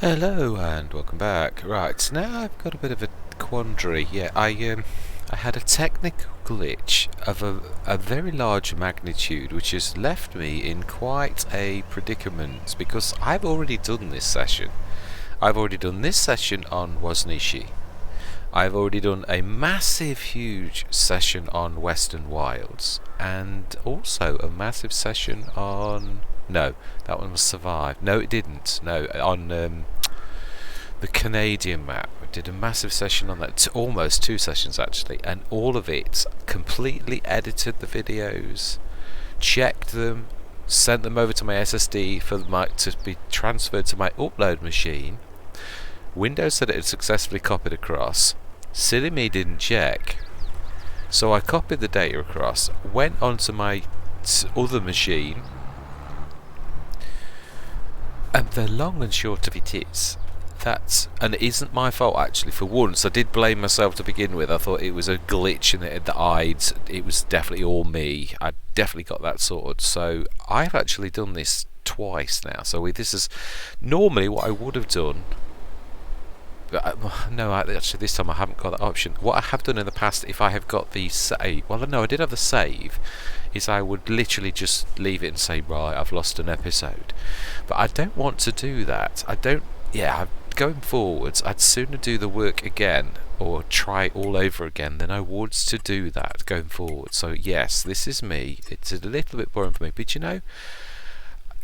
Hello and welcome back. Right, now I've got a bit of a quandary. Yeah, I had a technical glitch of a very large magnitude which has left me in quite a predicament because I've already done this session. I've already done this session on WOSNICE. I've already done a massive huge session on Western Wilds and also a massive session on... No, that one was Survive. No, it didn't. No, on the Canadian map. I did a massive session on that, almost 2 sessions actually, and all of it completely edited the videos, checked them, sent them over to my SSD for to be transferred to my upload machine. Windows said it had successfully copied across. Silly me didn't check, so I copied the data across, went onto my other machine, and the long and short of it is that, and it isn't my fault actually. For once I did blame myself to begin with. I thought it was a glitch and it was definitely all me. I definitely got that sorted. So I've actually done this twice now. So this is normally what I would have done. No, actually this time I haven't got that option. What I have done in the past, if I have got the save, well no, I did have the save, is I would literally just leave it and say, right, I've lost an episode. But I don't want to do that. Going forwards, I'd sooner do the work again or try all over again than I would to do that going forward. So yes, this is me. It's a little bit boring for me, but you know,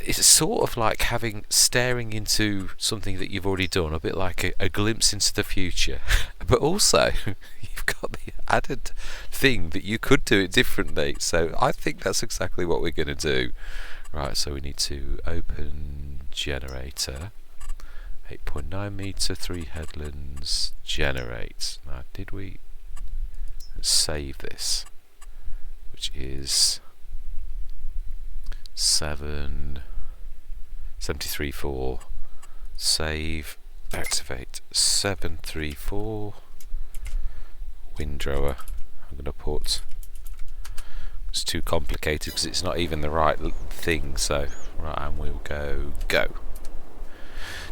it's sort of like staring into something that you've already done, a bit like a glimpse into the future. But also, you've got the added thing that you could do it differently. So I think that's exactly what we're going to do. Right, so we need to open generator. 8.9 meter, 3 headlands, generate. Now, did we save this? Which is 7.73.4. Save, activate 734. Windrower. I'm going to put. It's too complicated because it's not even the right thing. So, right, and we'll go.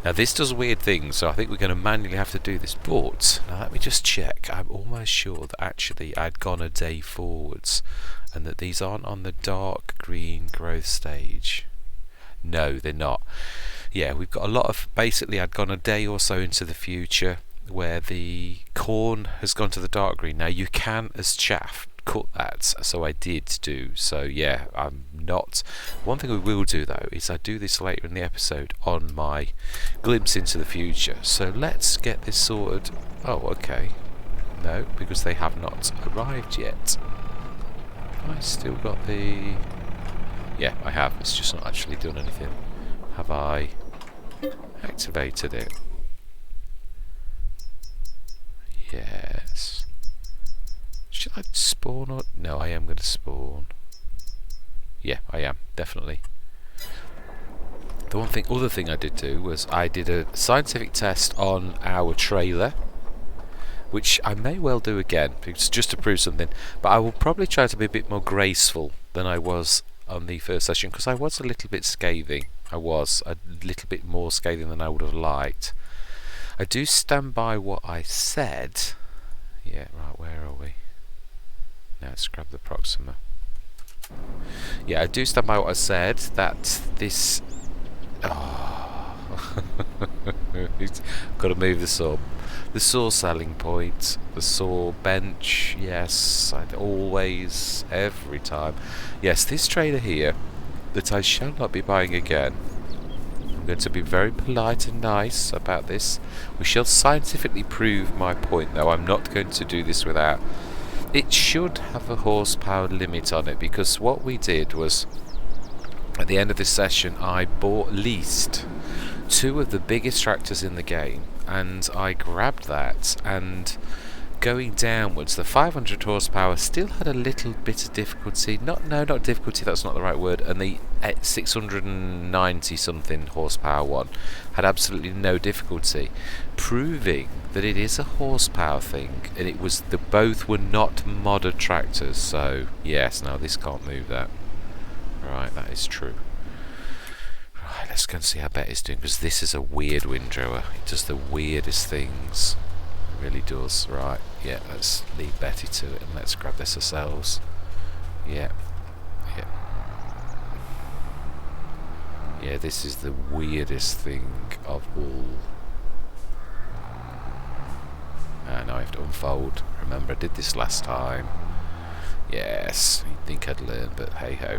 Now this does weird things, so I think we're going to manually have to do this, but now let me just check. I'm almost sure that actually I'd gone a day forwards and that these aren't on the dark green growth stage. No, they're not. Yeah, we've got a lot of, basically I'd gone a day or so into the future where the corn has gone to the dark green. Now you can, as chaff, cut that, so I did do. So yeah, I'm not. One thing we will do though is I do this later in the episode on my glimpse into the future. So let's get this sorted. Oh, okay. No, because they have not arrived yet. I still got the... Yeah, I have. It's just not actually done anything. Have I activated it? Yes. Should I spawn or... No, I am going to spawn. Yeah, I am, definitely. The other thing I did do was I did a scientific test on our trailer, which I may well do again, because just to prove something. But I will probably try to be a bit more graceful than I was on the first session, because I was a little bit scathing. I was a little bit more scathing than I would have liked. I do stand by what I said. Yeah, right, where are we? Now let's grab the Proxima. Yeah, I do stand by what I said, that this... Oh. Got to move the saw. The saw selling point, the saw bench, yes, I'd always, every time. Yes, this trailer here, that I shall not be buying again. I'm going to be very polite and nice about this. We shall scientifically prove my point, though. I'm not going to do this without... It should have a horsepower limit on it, because what we did was, at the end of this session, I leased 2 of the biggest tractors in the game, and I grabbed that, and going downwards, the 500 horsepower still had a little bit of difficulty. Not difficulty, that's not the right word, and the 690 something horsepower one had absolutely no difficulty, proving that it is a horsepower thing, and it was both were not modded tractors. So yes, now this can't move that. Right, that is true. Right, let's go and see how Betty's doing, because this is a weird windrower. It does the weirdest things. It really does. Right, yeah, let's leave Betty to it and let's grab this ourselves. Yeah. Yeah, this is the weirdest thing of all. Now I have to unfold. Remember, I did this last time. Yes, you'd think I'd learn, but hey ho.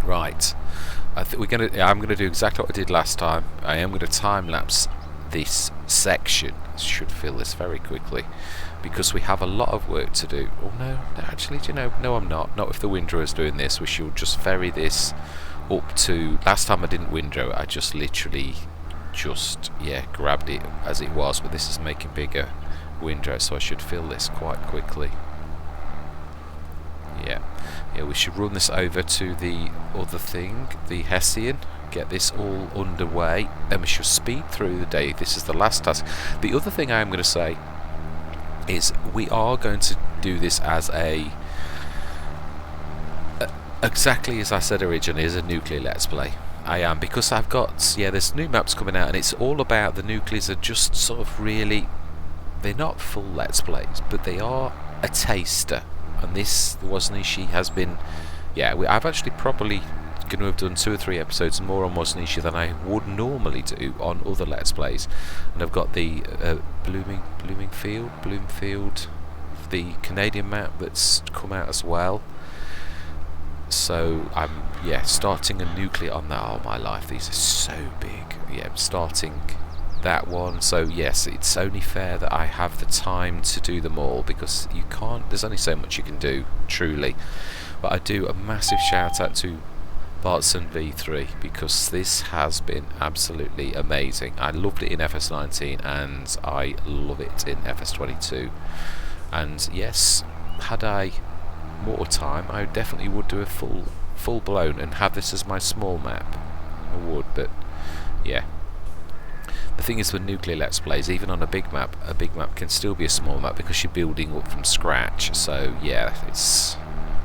Right, I'm gonna do exactly what I did last time. I am gonna time lapse this section. Should fill this very quickly because we have a lot of work to do. Oh no, actually, do you know? No, I'm not. Not if the windrower is doing this. We should just ferry this up to. Last time I didn't windrow it. I just literally grabbed it as it was. But this is making bigger windrow, so I should fill this quite quickly. Yeah, we should run this over to the other thing, the Hessian, get this all underway, and we should speed through the day. This is the last task. The other thing I am going to say is we are going to do this as exactly as I said originally, as a nuclear let's play. I am, because I've got, there's new maps coming out, and it's all about the nuclears are just sort of really, they're not full let's plays, but they are a taster. And this WOSNICE has been, I've actually probably going to have done 2 or 3 episodes more on WOSNICE than I would normally do on other Let's Plays. And I've got the Bloomfield, the Canadian map that's come out as well. So I'm, starting a nuclear on that. Oh my life, these are so big. Yeah, I'm starting that one, so yes, it's only fair that I have the time to do them all, because you can't, there's only so much you can do, truly. But I do a massive shout out to Bartson V3, because this has been absolutely amazing. I loved it in FS19 and I love it in FS22, and yes, had I more time I definitely would do a full blown and have this as my small map. I would, but yeah. The thing is with nuclear let's plays, even on a big map can still be a small map because you're building up from scratch. So yeah,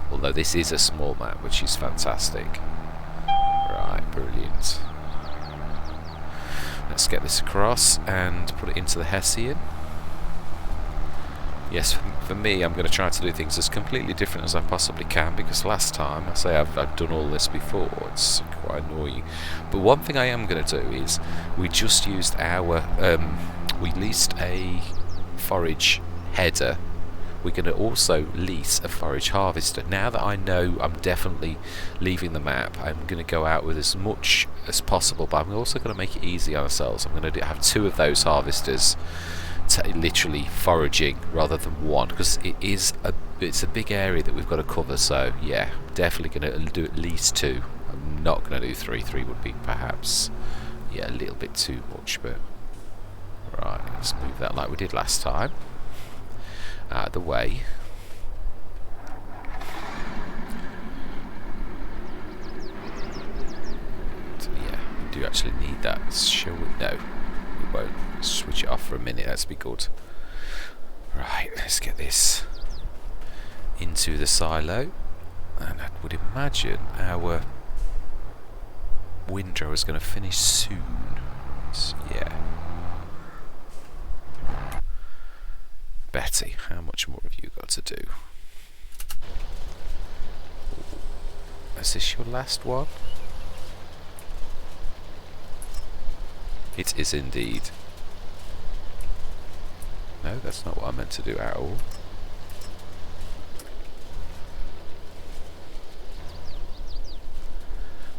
although this is a small map, which is fantastic. Right, brilliant. Let's get this across and put it into the Hessian. Yes, for me, I'm going to try to do things as completely different as I possibly can, because last time, I say I've done all this before, it's quite annoying. But one thing I am going to do is, we just used our, we leased a forage header. We're going to also lease a forage harvester. Now that I know I'm definitely leaving the map, I'm going to go out with as much as possible, but I'm also going to make it easy on ourselves. I'm going to have 2 of those harvesters, literally foraging rather than 1, because it's a big area that we've got to cover. So yeah, definitely going to do at least 2. I'm not going to do 3. 3 would be perhaps a little bit too much, but right, let's move that like we did last time out of the way. So yeah, we do actually need that. Shall we? No, we won't. Switch it off for a minute, let's be good. Right, let's get this into the silo, and I would imagine our windrow is going to finish soon. So, yeah. Betty, how much more have you got to do? Is this your last one? It is indeed. No, that's not what I meant to do at all.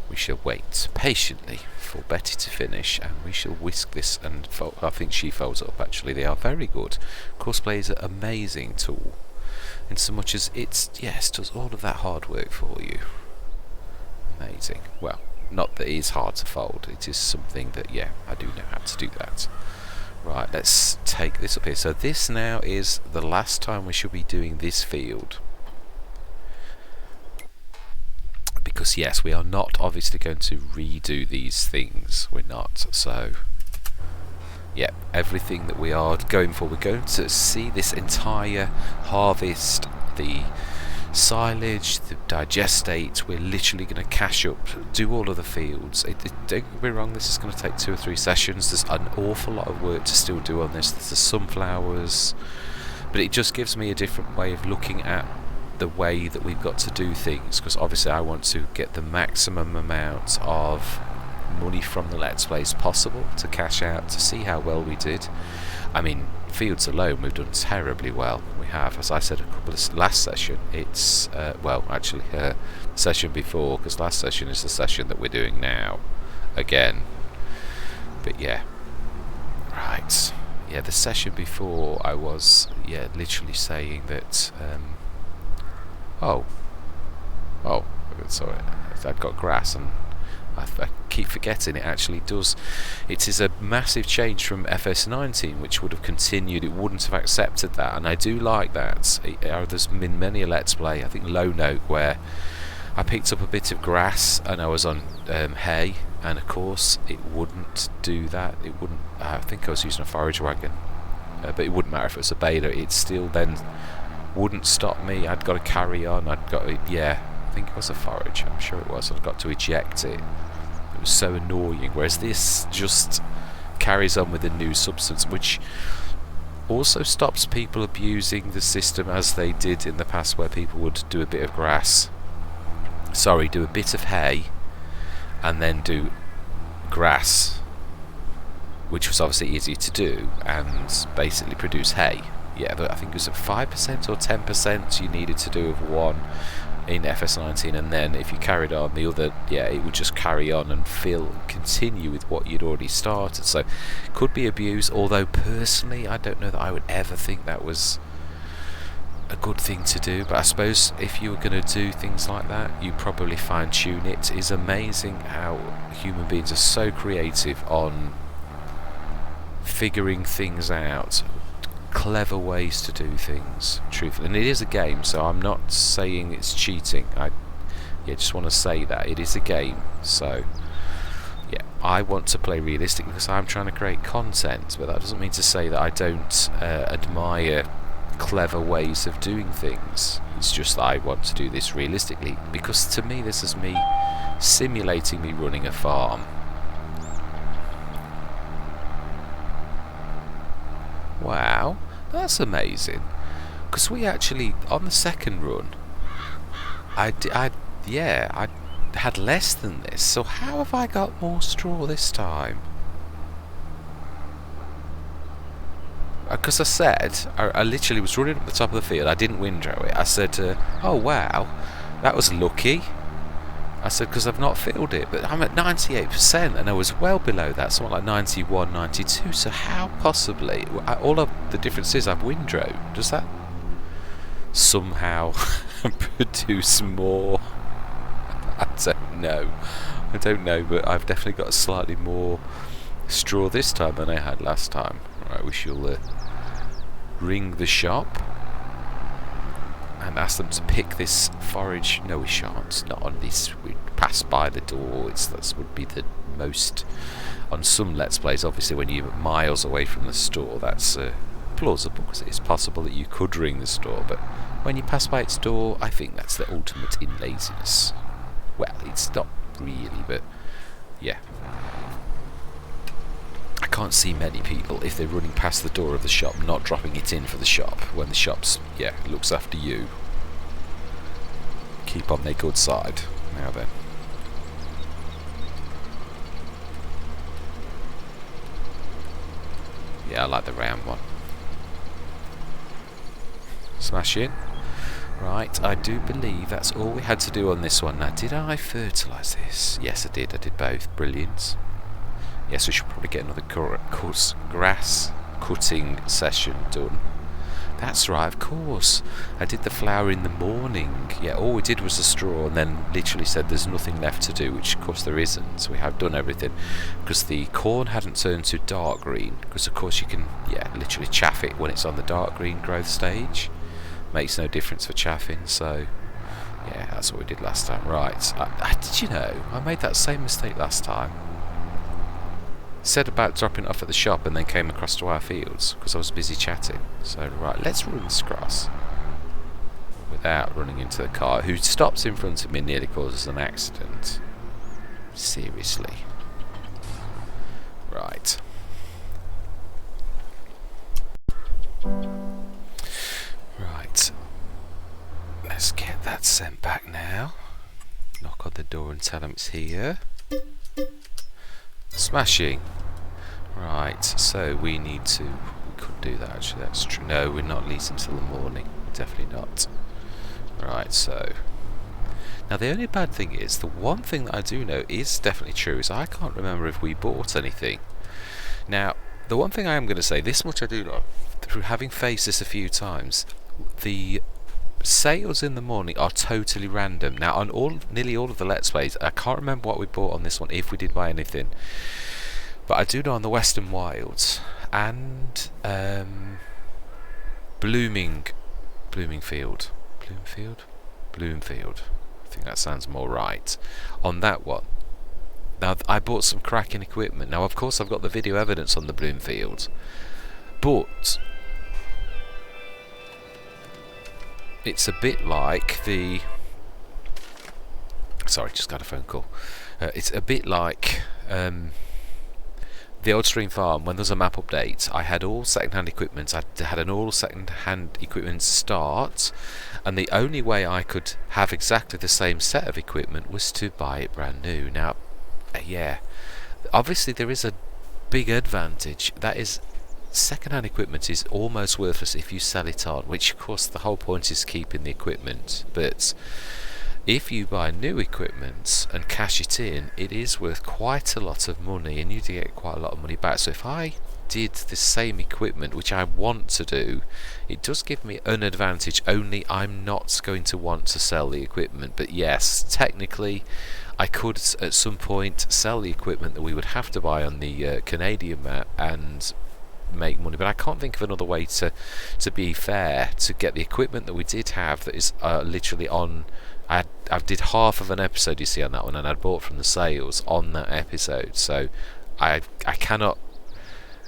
We shall wait patiently for Betty to finish, and we shall whisk this and fold. I think she folds it up actually. They are very good. Courseplay is an amazing tool, in so much as it does all of that hard work for you. Amazing. Well, not that it is hard to fold. It is something that I do know how to do that. Right, let's take this up here. So this now is the last time we should be doing this field. Because yes, we are not obviously going to redo these things. We're not. So yeah, everything that we are going for, we're going to see this entire harvest, the silage, the digestate. We're literally going to cash up, do all of the fields. Don't get me wrong, this is going to take 2 or 3 sessions. There's an awful lot of work to still do on this. There's the sunflowers, but it just gives me a different way of looking at the way that we've got to do things, because obviously I want to get the maximum amount of money from the Let's Plays possible to cash out, to see how well we did. I mean, fields alone we've done terribly well. We have, as I said a couple of last session, it's well, actually session before, because last session is the session that we're doing now again. But yeah, right, yeah, the session before I was literally saying that oh, sorry, I've got grass, and I keep forgetting it actually does. It is a massive change from FS19, which would have continued. It wouldn't have accepted that, and I do like that. There's been many a Let's Play, I think Lone Oak, where I picked up a bit of grass and I was on hay, and of course it wouldn't do that. It wouldn't. I think I was using a forage wagon, but it wouldn't matter if it was a baler. It still then wouldn't stop me. I'd got to carry on. I'd got to, I think it was a forage. I'm sure it was. I've got to eject it. It was so annoying. Whereas this just carries on with a new substance, which also stops people abusing the system as they did in the past, where people would do a bit of grass. Sorry, do a bit of hay, and then do grass, which was obviously easier to do, and basically produce hay. Yeah, but I think it was at 5% or 10% you needed to do of one in FS19, and then if you carried on the other, it would just carry on and continue with what you'd already started. So could be abused, although personally I don't know that I would ever think that was a good thing to do. But I suppose if you were going to do things like that, you probably fine tune it. It is amazing how human beings are so creative on figuring things out, clever ways to do things, truthfully. And it is a game, so I'm not saying it's cheating. I just want to say that it is a game. So I want to play realistically because I'm trying to create content, but that doesn't mean to say that I don't admire clever ways of doing things. It's just that I want to do this realistically, because to me this is me simulating me running a farm. Wow, that's amazing. Because we actually, on the second run, I had less than this. So how have I got more straw this time? Because I said, I literally was running up the top of the field. I didn't windrow it. I said, oh wow, that was lucky. I said, because I've not filled it, but I'm at 98%, and I was well below that, something like 91, 92. So how possibly, all of the difference is I've windrowed. Does that somehow produce more? I don't know, but I've definitely got slightly more straw this time than I had last time. Right, we shall ring the shop and ask them to pick this forage. No, we shan't. Not on this. We pass by the door. That would be the most. On some Let's Plays, obviously, when you're miles away from the store, that's plausible, because it is possible that you could ring the store. But when you pass by its door, I think that's the ultimate in laziness. Well, it's not really, but yeah. I can't see many people, if they're running past the door of the shop, not dropping it in for the shop when the shop's, looks after you. Keep on their good side. Now then. Yeah, I like the round one. Smash in. Right, I do believe that's all we had to do on this one. Now, did I fertilise this? Yes, I did. I did both. Brilliant. Yes, we should probably get another grass cutting session done. That's right, of course. I did the flower in the morning. Yeah, all we did was the straw, and then literally said there's nothing left to do, which of course there isn't. So we have done everything, because the corn hadn't turned to dark green, because of course you can, literally chaff it when it's on the dark green growth stage. Makes no difference for chaffing, so that's what we did last time. Right, did you know, I made that same mistake last time. Said about dropping it off at the shop and then came across to our fields because I was busy chatting. So right, let's run this grass. without running into the car, who stops in front of me and nearly causes an accident. Seriously. Right. Right. Let's get that sent back now. Knock on the door and tell them it's here. Smashing. Right, so we need to... We could do that actually, that's true. No, we're not leasing until the morning. Definitely not. Right, so... Now the only bad thing is, the one thing that I do know is definitely true, is I can't remember if we bought anything. Now, the one thing I am going to say, this much I do know, through having faced this a few times, the sales in the morning are totally random. Now, on nearly all of the Let's Plays, I can't remember what we bought on this one, if we did buy anything. But I do know on the Western Wilds, and Bloomfield. I think that sounds more right. On that one. Now, I bought some cracking equipment. Now, of course, I've got the video evidence on the Bloomfield. But it's a bit like the... Sorry, just got a phone call. It's a bit like... the Old Stream Farm, when there's a map update, I had all second-hand equipment. I had an all second-hand equipment start, and the only way I could have exactly the same set of equipment was to buy it brand new. Now, yeah, obviously there is a big advantage. That is, second-hand equipment is almost worthless if you sell it on, which of course the whole point is keeping the equipment. But if you buy new equipment and cash it in, it is worth quite a lot of money, and you do get quite a lot of money back. So if I did the same equipment, which I want to do, it does give me an advantage, only I'm not going to want to sell the equipment. But yes, technically I could at some point sell the equipment that we would have to buy on the Canadian map and make money, but I can't think of another way to be fair, to get the equipment that we did have that is literally on... I did half of an episode, you see, on that one, and I'd bought from the sales on that episode, so I cannot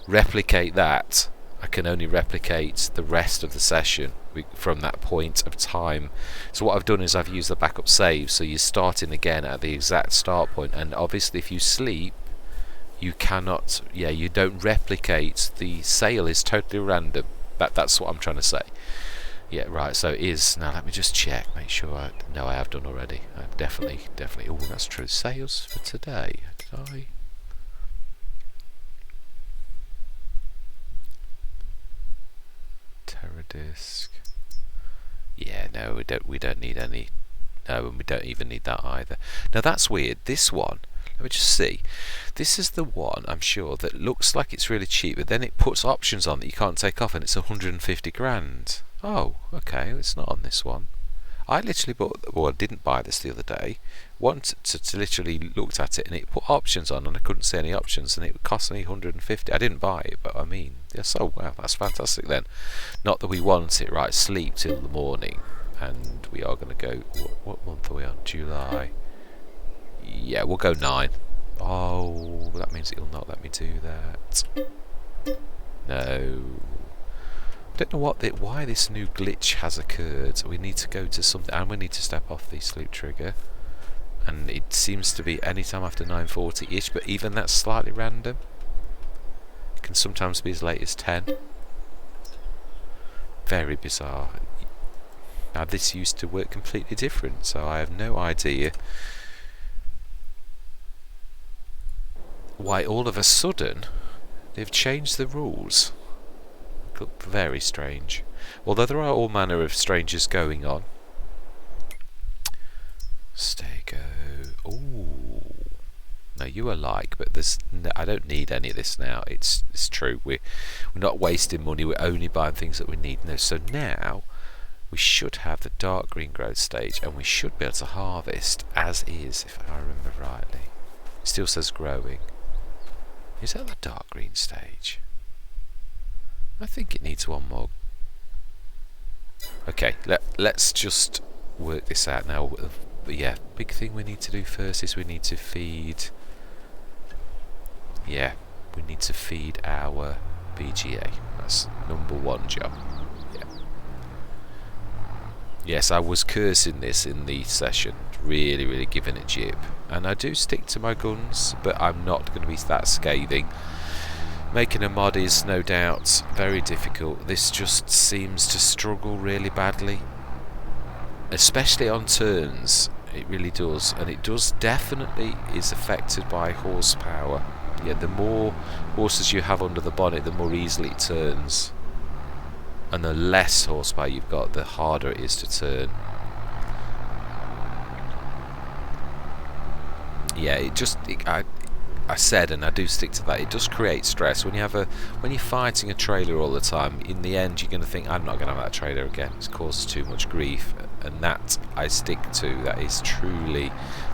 replicate that. I can only replicate the rest of the session from that point of time. So what I've done is I've used the backup save, so you're starting again at the exact start point, and obviously if you sleep, you cannot, you don't replicate. The sale is totally random. That's what I'm trying to say. Yeah, right, so it is. Now let me just check, make sure no, I have done already. Definitely. Oh, that's true. Sales for today. Did I? Terradisc. Yeah, no, we don't need any. No, and we don't even need that either. Now that's weird. This one, let me just see. This is the one, I'm sure, that looks like it's really cheap, but then it puts options on that you can't take off, and it's 150 grand. Oh, okay, it's not on this one. I literally bought, well, I didn't buy this the other day. Wanted to literally looked at it, and it put options on, and I couldn't see any options, and it cost me 150. I didn't buy it, but I mean, yes, oh wow, that's fantastic then. Not that we want it, right? Sleep till the morning, and we are going to go. What month are we on? July. Yeah, we'll go 9. Oh, that means it'll not let me do that. No. I don't know why this new glitch has occurred. We need to go to something, and we need to step off the sleep trigger. And it seems to be any time after 9:40-ish, but even that's slightly random. It can sometimes be as late as 10. Very bizarre. Now this used to work completely different, so I have no idea why all of a sudden they've changed the rules. Very strange. Although there are all manner of strangers going on. Stego. Ooh. Now you are like, but there's no, I don't need any of this now. It's true. We're not wasting money. We're only buying things that we need. No. So now we should have the dark green growth stage, and we should be able to harvest as is, if I remember rightly. It still says growing. Is that the dark green stage? I think it needs one more. Okay, let's just work this out now. Yeah, big thing we need to do first is we need to feed. Yeah, we need to feed our BGA. That's #1 job. Yeah. Yes, I was cursing this in the session, really giving it jip. And I do stick to my guns, but I'm not going to be that scathing. Making a mod is no doubt very difficult. This just seems to struggle really badly, especially on turns. It really does, and it does definitely is affected by horsepower. Yeah, the more horses you have under the bonnet, the more easily it turns, and the less horsepower you've got, the harder it is to turn. Yeah, I said, and I do stick to that, it does create stress when you're fighting a trailer all the time. In the end, you're going to think, I'm not going to have that trailer again. It causes too much grief, and that I stick to. That is truly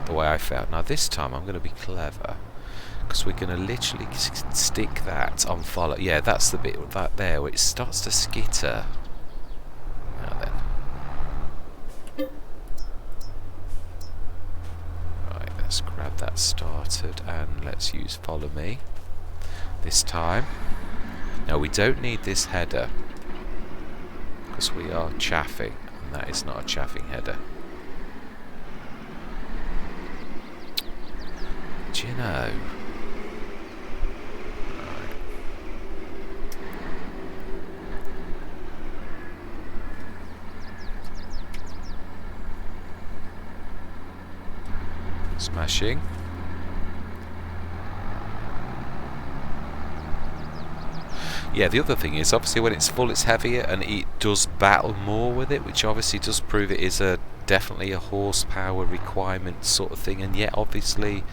the way I felt. Now this time, I'm going to be clever, because we're going to literally stick that on follow. Yeah, that's the bit that there where it starts to skitter. Now then. Let's grab that started and let's use follow me this time. Now we don't need this header because we are chaffing, and that is not a chaffing header. Do you know? Smashing. Yeah, the other thing is, obviously when it's full it's heavier and it does battle more with it, which obviously does prove it is definitely a horsepower requirement sort of thing, and yet obviously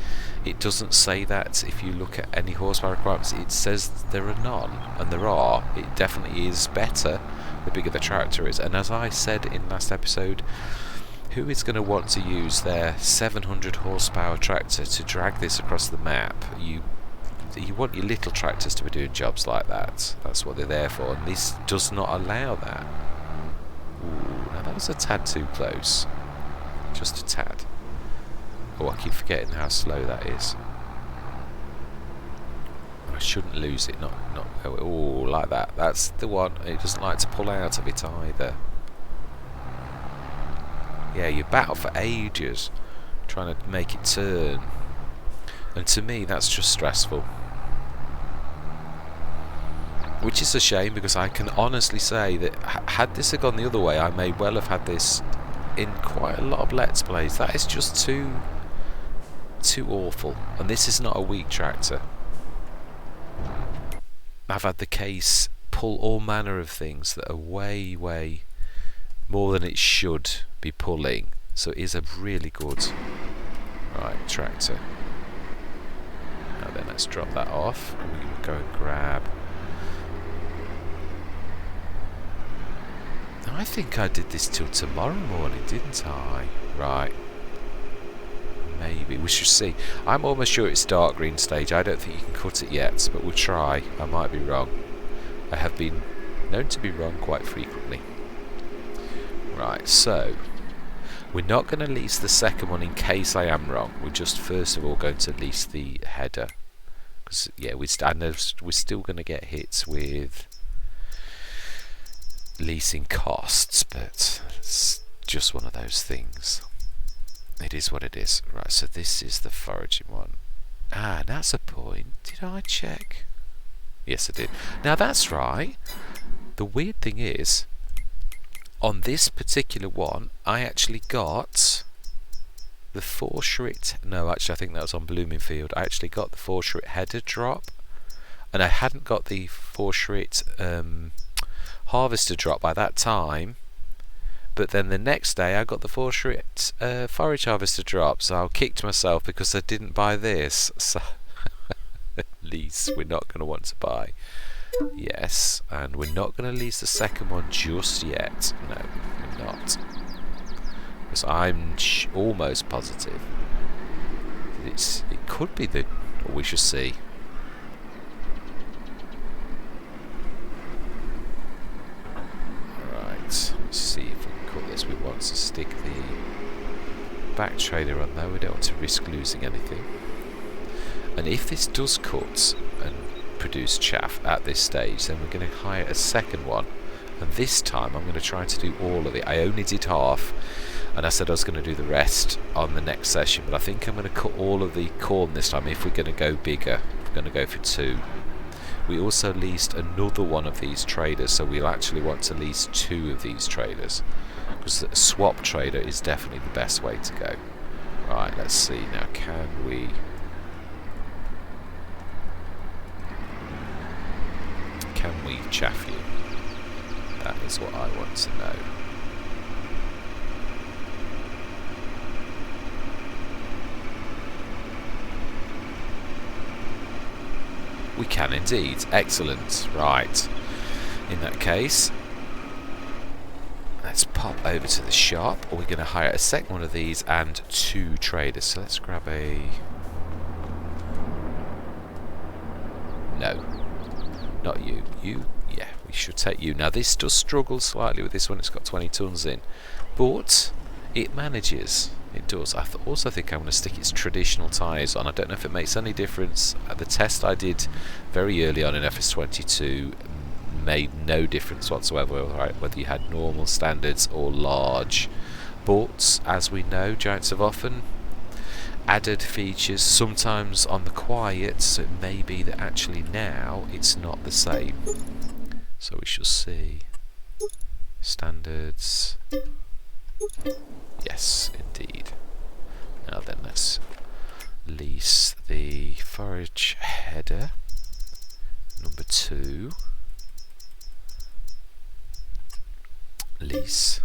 it doesn't say that. If you look at any horsepower requirements, it says there are none, and there are. It definitely is better the bigger the tractor is, and as I said in last episode, who is going to want to use their 700 horsepower tractor to drag this across the map? You want your little tractors to be doing jobs like that. That's what they're there for, and this does not allow that. Ooh, now that was a tad too close. Just a tad. Oh, I keep forgetting how slow that is. I shouldn't lose it, not oh, like that. That's the one. It doesn't like to pull out of it either. Yeah, you battle for ages trying to make it turn, and to me that's just stressful, which is a shame, because I can honestly say that had this gone the other way, I may well have had this in quite a lot of Let's Plays. That is just too awful, and this is not a weak tractor. I've had the case pull all manner of things that are way more than it should be pulling, so it is a really good tractor. Now then, let's drop that off and we can go and grab. I think I did this till tomorrow morning, didn't I? Right, maybe we should see. I'm almost sure it's dark green stage. I don't think you can cut it yet, but we'll try. I might be wrong. I have been known to be wrong quite frequently. Right, so we're not going to lease the second one in case I am wrong. We're just first of all going to lease the header, because yeah, I know we're still going to get hits with leasing costs, but it's just one of those things. It is what it is. Right, so this is the foraging one. Ah, that's a point. Did I check? Yes, I did. Now that's right. The weird thing is, on this particular one, I actually got the 4-Schritt. No, actually, I think that was on Bloomingfield. I actually got the 4-Schritt header drop, and I hadn't got the 4-Schritt harvester drop by that time. But then the next day, I got the 4-Schritt forage harvester drop, so I kicked myself because I didn't buy this. So at least we're not going to want to buy. Yes, and we're not going to lease the second one just yet. No, we're not. Because I'm almost positive that it could be the... Or we shall see. Alright, let's see if we can cut this. We want to stick the back trailer on there. We don't want to risk losing anything. And if this does cut and produce chaff at this stage, then we're going to hire a second one And this time I'm going to try to do all of it. I only did half, and I said I was going to do the rest on the next session, but I think I'm going to cut all of the corn this time if we're going to go bigger. We're going to go for 2. We also leased another one of these traders, so we'll actually want to lease 2 of these traders, because a swap trader is definitely the best way to go. Right, let's see now. Can we chaff you? That is what I want to know. We can indeed. Excellent. Right. In that case, let's pop over to the shop. We're going to hire a second one of these and 2 traders. So let's grab a... No. Not you. You, yeah, we should take you. Now this does struggle slightly with this one. It's got 20 tons in. But it manages. It does. I also think I'm going to stick its traditional tyres on. I don't know if it makes any difference. The test I did very early on in FS22 made no difference whatsoever, right, whether you had normal, standards or large. But as we know, Giants have often added features, sometimes on the quiet, so it may be that actually now it's not the same. So we shall see. Standards. Yes, indeed. Now then, let's lease the forage header number 2. Lease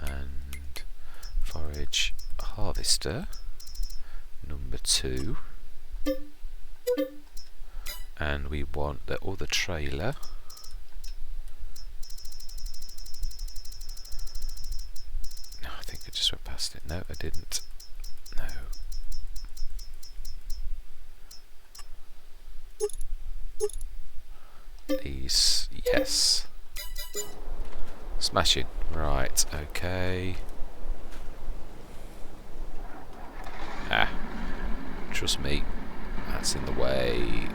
and forage harvester number 2, and we want the other trailer. No, I think I just went past it. No, I didn't. No. These, yes. Smashing. Right, okay. Ah, trust me, that's in the way.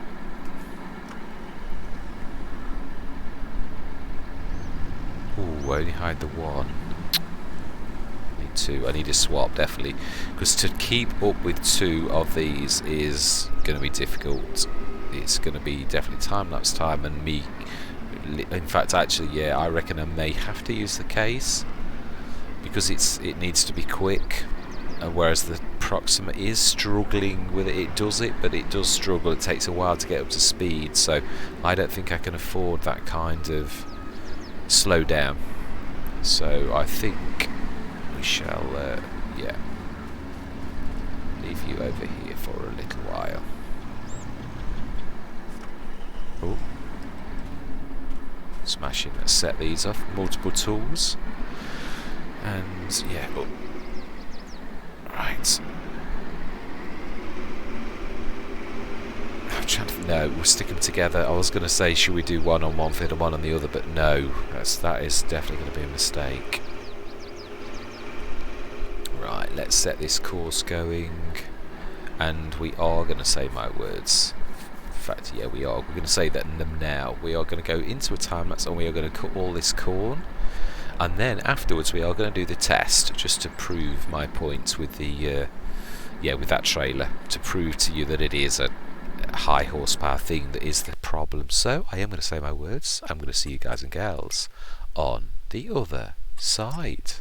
Ooh, I only hide the 1. I need 2. I need a swap, definitely. Because to keep up with 2 of these is going to be difficult. It's going to be definitely time-lapse time, and me... In fact, actually, yeah, I reckon I may have to use the case. Because it needs to be quick. Whereas the Proxima is struggling with it. It does it, but it does struggle. It takes a while to get up to speed, so I don't think I can afford that kind of slow down. So I think we shall, yeah, leave you over here for a little while. Oh, smashing. Let's set these off. Multiple tools, and yeah. Oh. Right. I'm trying to... No, we'll stick them together. I was going to say, should we do one on one field and one on the other, but no. That is definitely going to be a mistake. Right, let's set this course going. And we are going to say my words. In fact, yeah, we are. We're going to say that now. We are going to go into a time-lapse and we are going to cut all this corn. And then afterwards we are going to do the test, just to prove my point with the, yeah, with that trailer, to prove to you that it is a high horsepower thing that is the problem. So I am going to say my words. I'm going to see you guys and gals on the other side.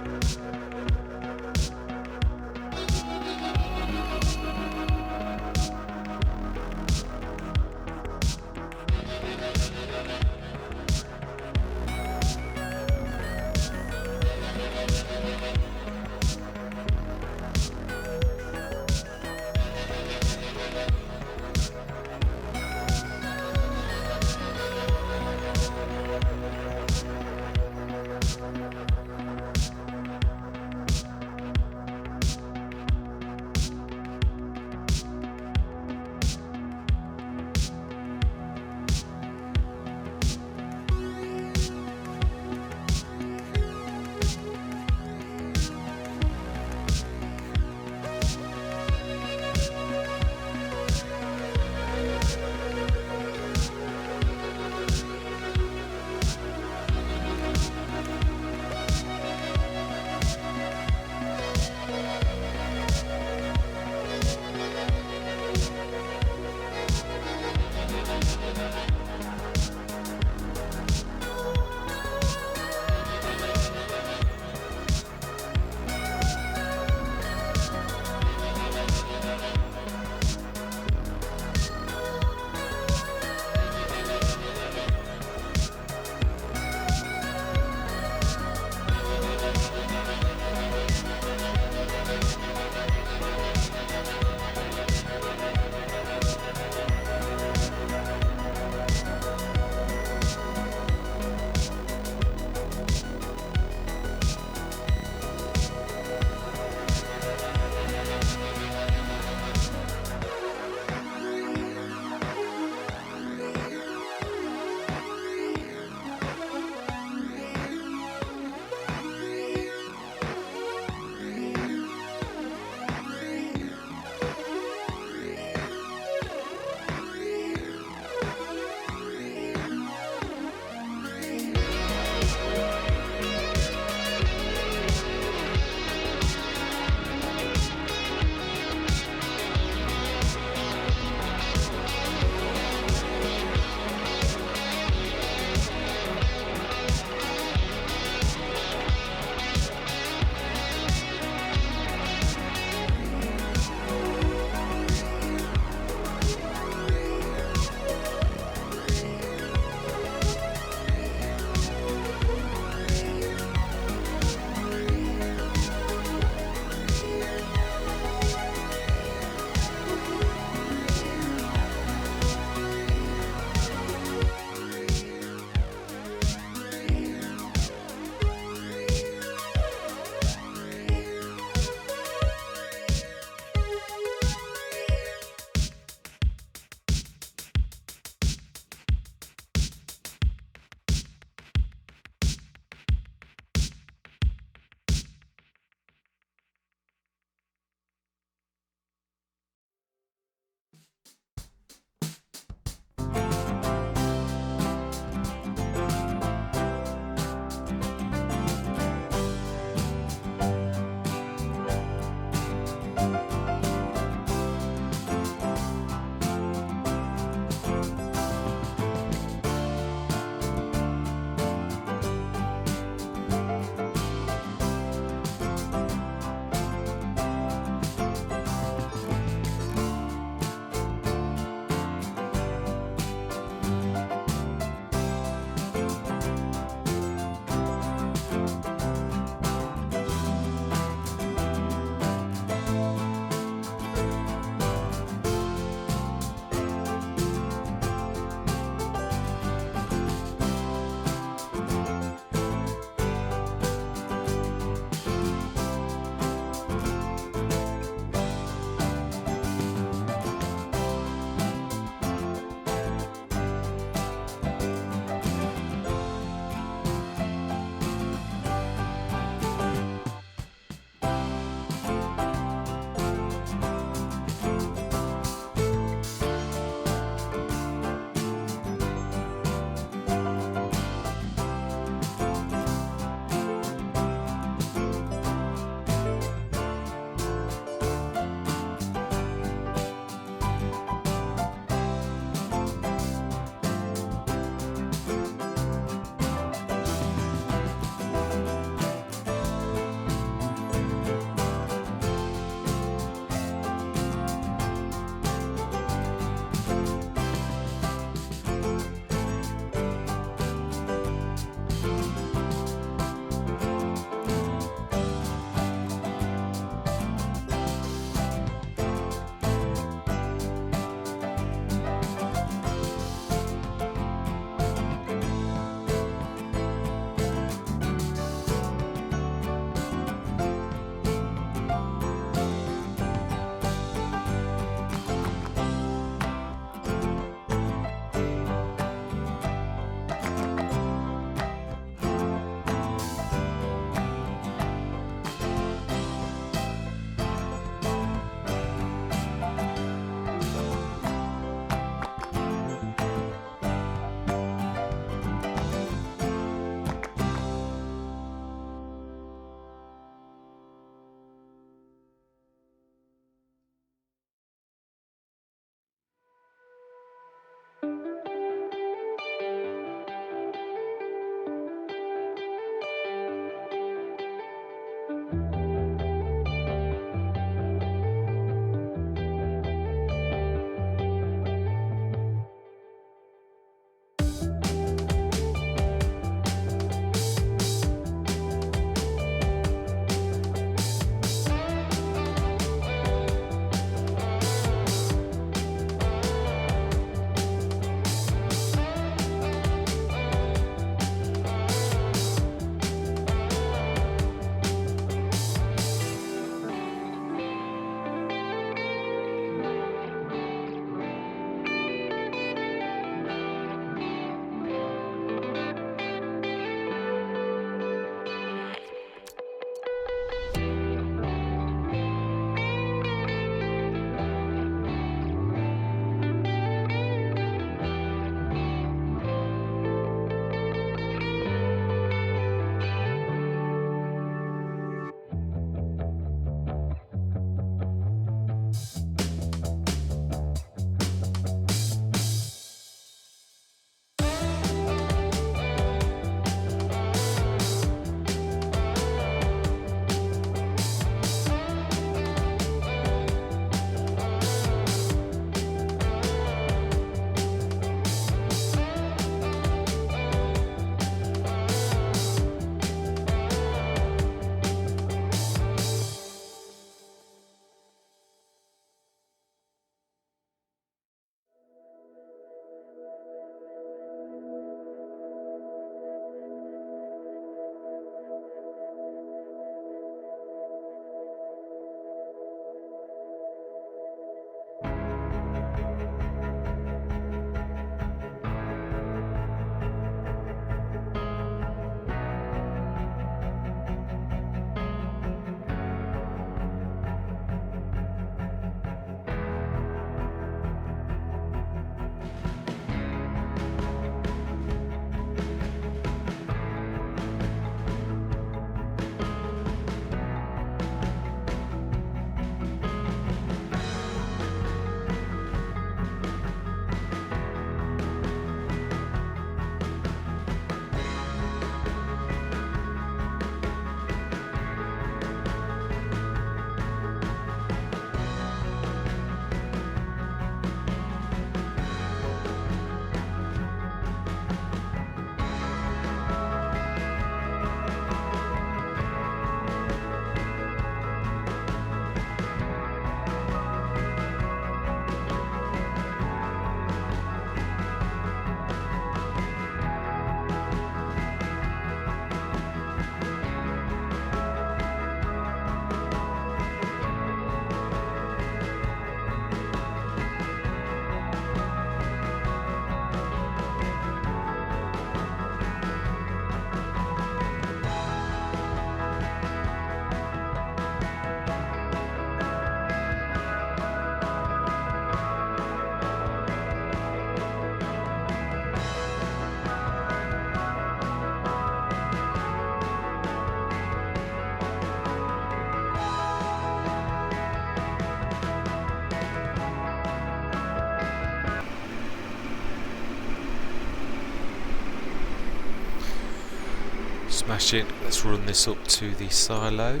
Smashing. Let's run this up to the silo.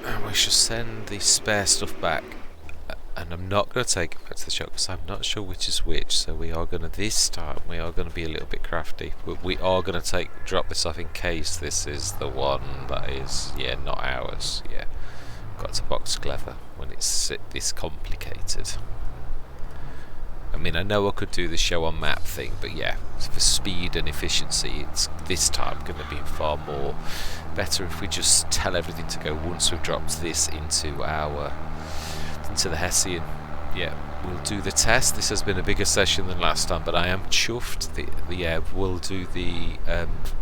And we shall send the spare stuff back. And I'm not going to take it back to the shop because I'm not sure which is which. So we are going to, this time, we are going to be a little bit crafty. But we are going to drop this off in case this is the one that is, yeah, not ours. Yeah, got to box clever when it's this complicated. I mean, I know I could do the show on map thing, but yeah, for speed and efficiency, it's this time going to be far more better if we just tell everything to go once we've dropped this into the Hessian. Yeah, we'll do the test. This has been a bigger session than last time, but I am chuffed. Yeah, we'll do the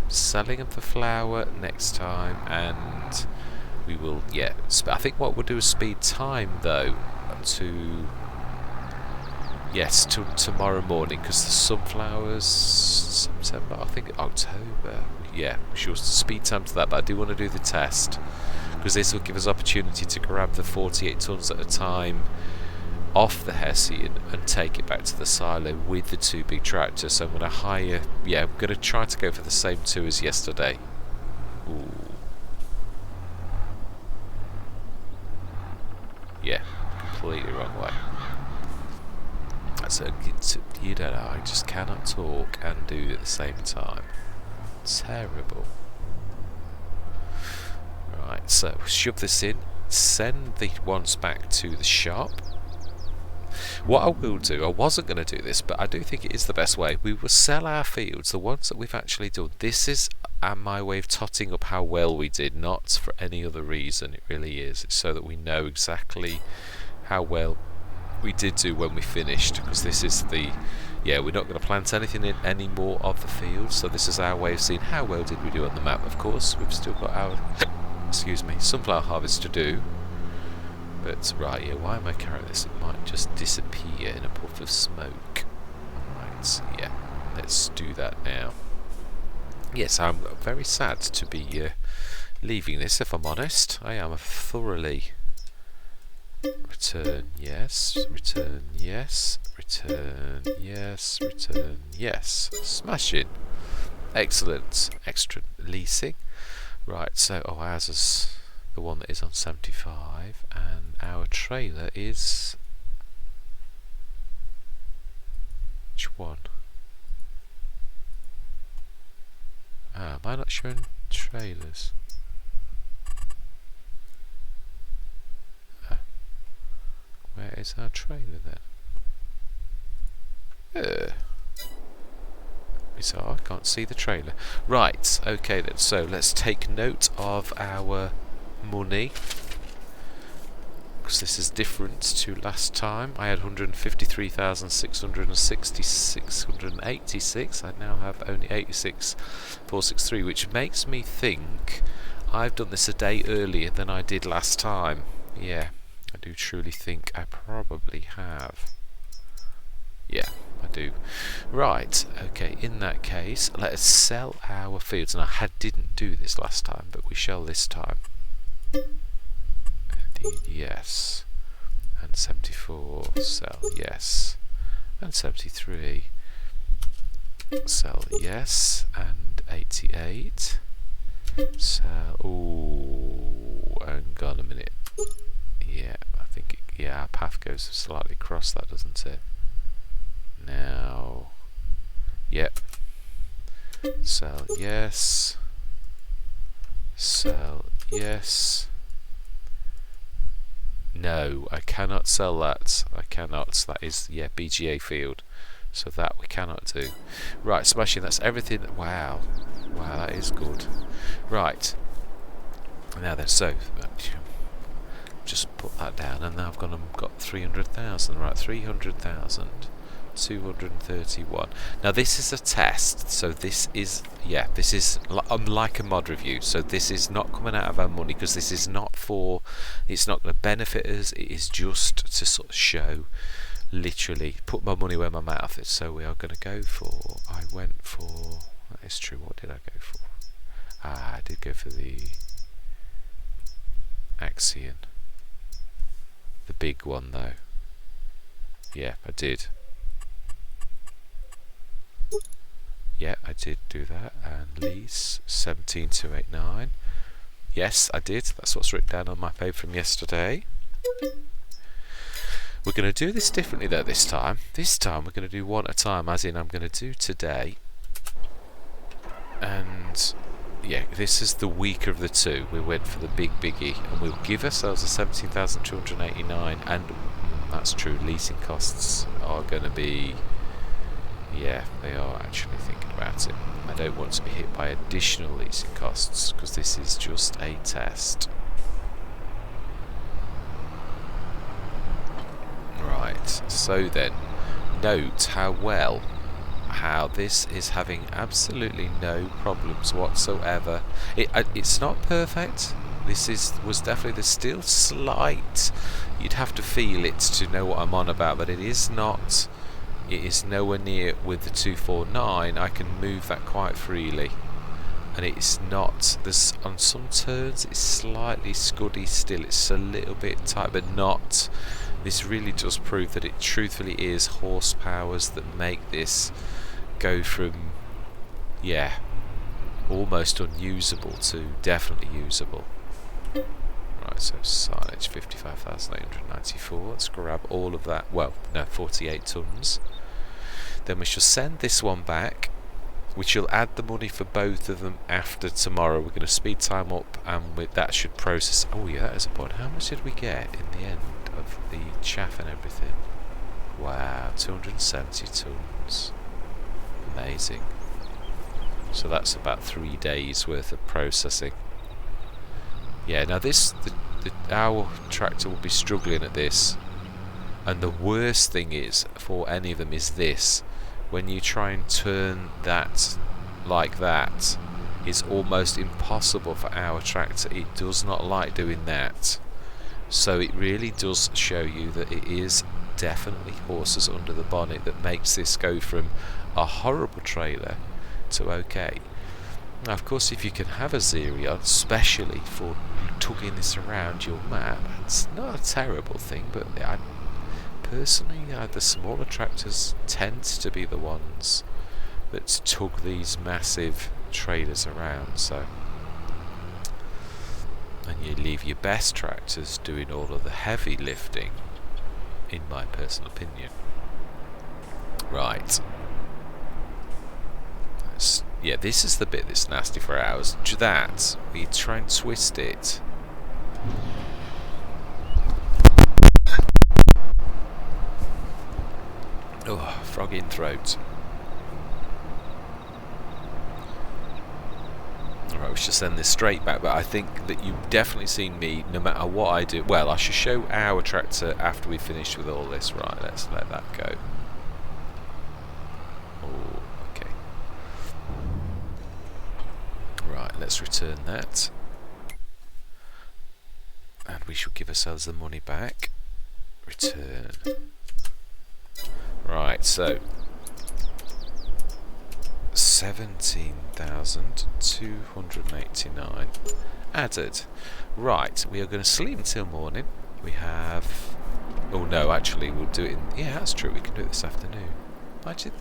selling of the flour next time, and we will, yeah, I think what we'll do is speed time though to, yes, to tomorrow morning, because the sunflowers September, I think October, yeah, we should speed time to that, but I do want to do the test because this will give us opportunity to grab the 48 tons at a time off the Hessian and take it back to the silo with the 2 big tractors. So I'm going to hire, yeah, I'm going to try to go for the same 2 as yesterday. Ooh. Yeah, completely wrong way. So you don't know, I just cannot talk and do at the same time. Terrible. Right, so shove this in, send the ones back to the shop. What I will do, I wasn't going to do this, but I do think it is the best way. We will sell our fields, the ones that we've actually done. This is my way of totting up how well we did, not for any other reason. It really is. It's so that we know exactly how well we did do when we finished, because this is the, yeah, we're not going to plant anything in any more of the fields, so this is our way of seeing how well did we do on the map. Of course, we've still got our, excuse me, sunflower harvest to do. But right, yeah, why am I carrying this? It might just disappear in a puff of smoke. Right, yeah, let's do that now. Yes, I'm very sad to be leaving this, if I'm honest. I am thoroughly... Return, yes, return, yes, return, yes, return, yes. Smashing. Excellent. Extra leasing. Right, so, oh, ours is the one that is on 75, and our trailer is... Which one? Ah, am I not showing trailers? Where is our trailer then? So I can't see the trailer. Right, okay then, so let's take note of our money, because this is different to last time. I had 153,686, I now have only 86,463, which makes me think I've done this a day earlier than I did last time. Yeah, I do truly think I probably have. Yeah, I do. Right, okay, in that case, let us sell our fields. And I didn't do this last time, but we shall this time. Indeed, yes. And 74, sell, yes. And 73, sell, yes. And 88, sell, ooh, hang on a minute. Yeah, I think, yeah, our path goes slightly across that, doesn't it? Now, yep, sell, yes, sell, yes. No, I cannot sell that. I cannot. That is, yeah, BGA field. So that we cannot do. Right, smashing. That's everything. Wow. Wow, that is good. Right. Now then, so just put that down, and now I've got 300,000. Right, 300,000. 231. Now this is a test, so this is, yeah, this is like a mod review, so this is not coming out of our money, because this is not for, it's not going to benefit us, it is just to sort of show, literally put my money where my mouth is. So we are going to go for, I went for, that is true, what did I go for? I did go for the Axion, the big one though. Yeah, I did. Yeah, I did do that. And lease 17289. Yes, I did. That's what's written down on my paper from yesterday. We're going to do this differently though this time. This time we're going to do one at a time, as in I'm going to do today. And yeah, this is the weaker of the two. We went for the biggie, and we'll give ourselves a 17,289, and that's true, leasing costs are going to be, yeah, they are actually thinking about it. I don't want to be hit by additional leasing costs, because this is just a test. Right, so then, note how this is having absolutely no problems whatsoever. It's not perfect. This was definitely, there's still slight, you'd have to feel it to know what I'm on about, but it is not, it is nowhere near with the 249. I can move that quite freely, and it's not, there's on some turns it's slightly scuddy still, it's a little bit tight, but not. This really does prove that it truthfully is horsepowers that make this go from, yeah, almost unusable to definitely usable. Right, so silage 55,894. Let's grab all of that. Well, no, 48 tons. Then we shall send this one back, which will add the money for both of them after tomorrow. We're going to speed time up, and that should process. Oh yeah, that is a point. How much did we get in the end of the chaff and everything? Wow, 270 tons. Amazing. So that's about 3 days worth of processing. Yeah, now our tractor will be struggling at this, and the worst thing is for any of them is this: when you try and turn that like that, it's almost impossible for our tractor. It does not like doing that. So it really does show you that it is definitely horses under the bonnet that makes this go from a horrible trailer to okay. Now, of course, if you can have a Xerion, especially for tugging this around your map, it's not a terrible thing, but personally, the smaller tractors tend to be the ones that tug these massive trailers around, so. And you leave your best tractors doing all of the heavy lifting, in my personal opinion. Right. Yeah, this is the bit that's nasty for ours. That, we try and twist it. Oh, froggy in throat. Alright, we should send this straight back, but I think that you've definitely seen me, no matter what I do. Well, I should show our tractor after we finish with all this. Right, let's let that go. Oh, okay. Right, let's return that. And we shall give ourselves the money back. Return. Right, so 17,289 added. Right, we are going to sleep until morning. We have. Oh no, actually, we'll do it in. Yeah, that's true. We can do it this afternoon. Actually,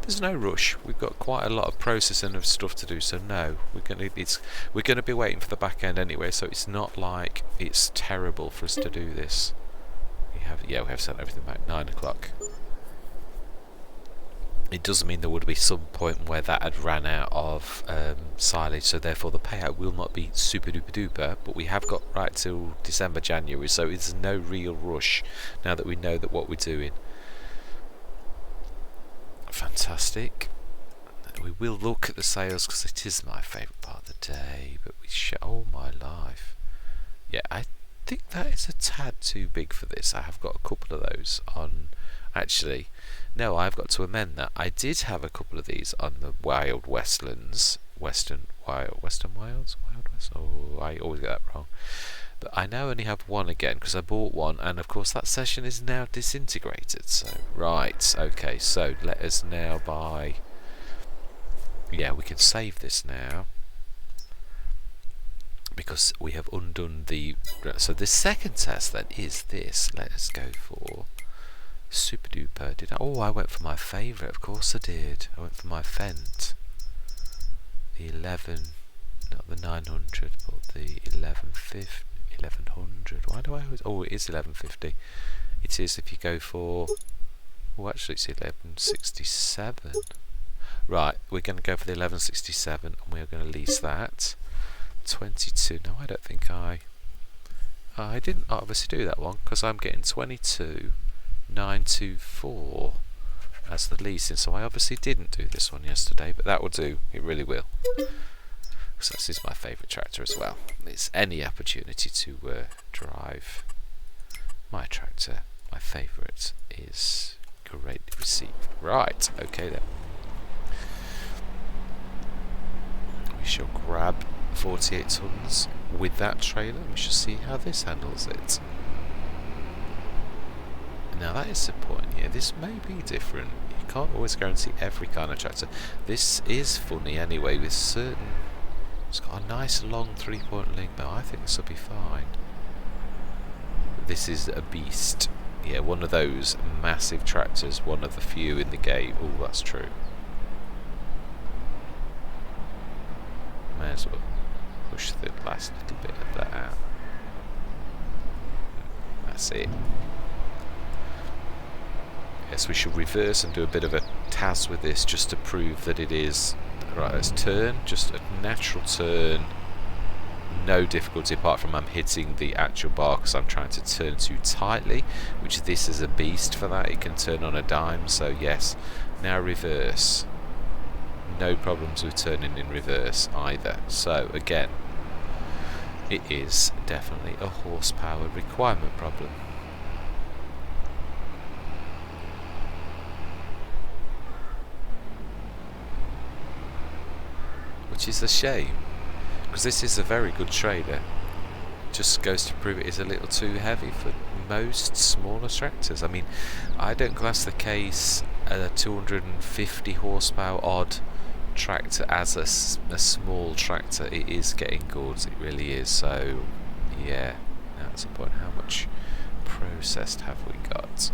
there's no rush. We've got quite a lot of processing of stuff to do, so no, we're going to be waiting for the back end anyway. So it's not like it's terrible for us to do this. We have sent everything back 9 o'clock. It doesn't mean there would be some point where that had ran out of silage, so therefore the payout will not be super duper duper, but we have got right till December, January, so it's no real rush now that we know that what we're doing. Fantastic. We will look at the sales because it is my favourite part of the day, but oh my life. Yeah, I think that is a tad too big for this. I have got a couple of those on. Actually, no, I've got to amend that. I did have a couple of these on the Wild Westlands, Western Wilds, Wild West. Oh, I always get that wrong. But I now only have one again because I bought one, and of course that session is now disintegrated. So right, okay. So let us now buy. Yeah, we can save this now because we have undone the. So the second test then is this. Let us go for. Super duper. I went for my favourite, of course I did. I went for my Fent. the 11, not the 900, but the 1150, 1100. Why do I always? Oh, it is 1150. It is if you go for. Oh, actually, it's 1167. Right, we're going to go for the 1167, and we're going to lease that. 22. No, I don't think I didn't obviously do that one because I'm getting 22,924 as the leasing. So I obviously didn't do this one yesterday, but that will do. It really will. Because this is my favourite tractor as well. It's any opportunity to drive my tractor. My favourite is greatly received. Right, okay then. We shall grab 48 tons with that trailer. We shall see how this handles it. Now that is the point here. This may be different. You can't always guarantee every kind of tractor. This is funny anyway with certain. It's got a nice long 3-point link, but I think this will be fine. This is a beast. Yeah, one of those massive tractors, one of the few in the game. Oh, that's true. May as well push the last little bit of that out. That's it. Yes, we should reverse and do a bit of a TAS with this just to prove that it is. Right, let's turn. Just a natural turn. No difficulty apart from I'm hitting the actual bar because I'm trying to turn too tightly, which this is a beast for that. It can turn on a dime, so yes. Now reverse. No problems with turning in reverse either. So again, it is definitely a horsepower requirement problem. Which is a shame, because this is a very good trailer. Just goes to prove it is a little too heavy for most smaller tractors. I mean, I don't class the case a 250 horsepower odd tractor as a small tractor. It is getting good, it really is. So yeah, now that's the point. How much processed have we got?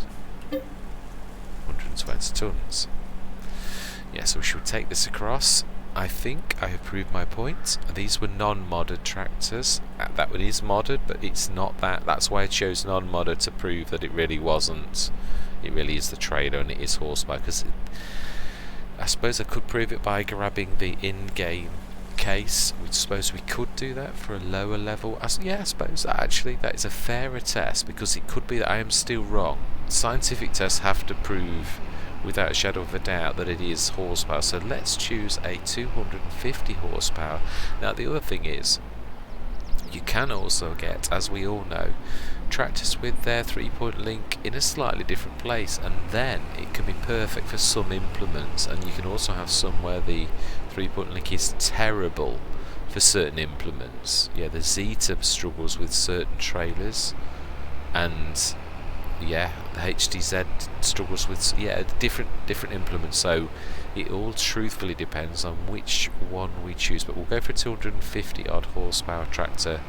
120 tons. Yeah, so we should take this across. I think I have proved my point. These were non-modded tractors. That one is modded, but it's not that. That's why I chose non-modded, to prove that it really wasn't. It really is the trailer and it is horsepower. Because I suppose I could prove it by grabbing the in-game case. I suppose we could do that for a lower level. Yeah, I suppose actually that is a fairer test, because it could be that I am still wrong. Scientific tests have to prove without a shadow of a doubt that it is horsepower. So let's choose a 250 horsepower. Now the other thing is, you can also get, as we all know, tractors with their 3-point link in a slightly different place, and then it can be perfect for some implements. And you can also have some where the 3-point link is terrible for certain implements. Yeah, the Zeta struggles with certain trailers, and yeah, the HDZ struggles with different implements. So it all truthfully depends on which one we choose. But we'll go for a 250 odd horsepower tractor.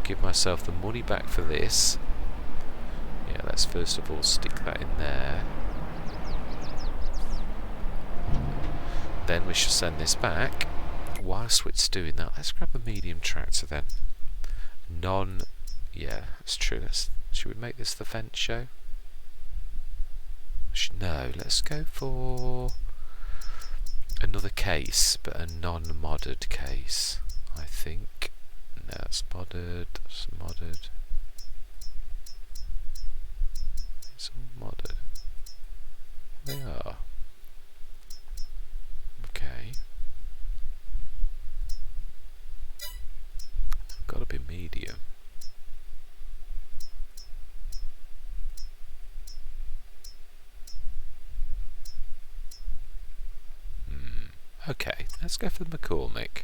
Give myself the money back for this. Yeah, let's first of all stick that in there. Then we shall send this back. Whilst it's doing that, let's grab a medium tractor then. Yeah, that's true. Should we make this the fence show? No, let's go for another case, but a non-modded case, I think. No, it's modded. It's modded. It's all modded. They are. Okay. Got to be medium. Okay, let's go for the McCormick.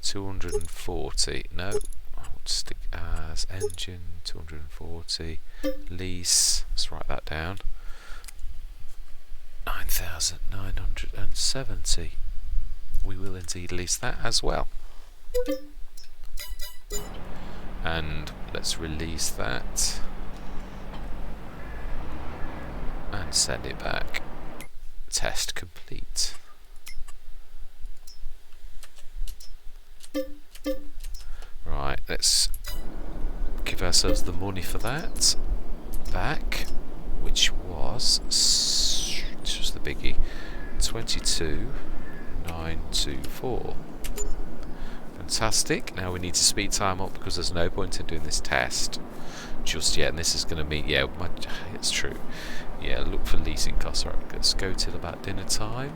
240. No, I'll stick as engine. 240. Lease. Let's write that down. 9,970. We will indeed lease that as well. And let's release that and send it back. Test complete. ourselves the money for that back, which was the biggie, 22,924. Fantastic. Now we need to speed time up because there's no point in doing this test just yet, and this is going to mean, yeah, it's true. Yeah, look for leasing costs. Right, let's go till about dinner time.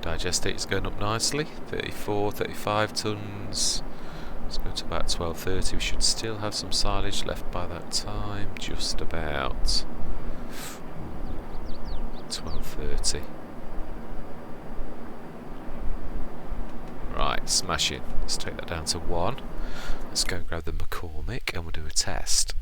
Digestate is going up nicely, 34, 35 tonnes. Let's go to about 12:30. We should still have some silage left by that time, just about 12:30. Right, smashing. Let's take that down to 1. Let's go and grab the McCormick and we'll do a test.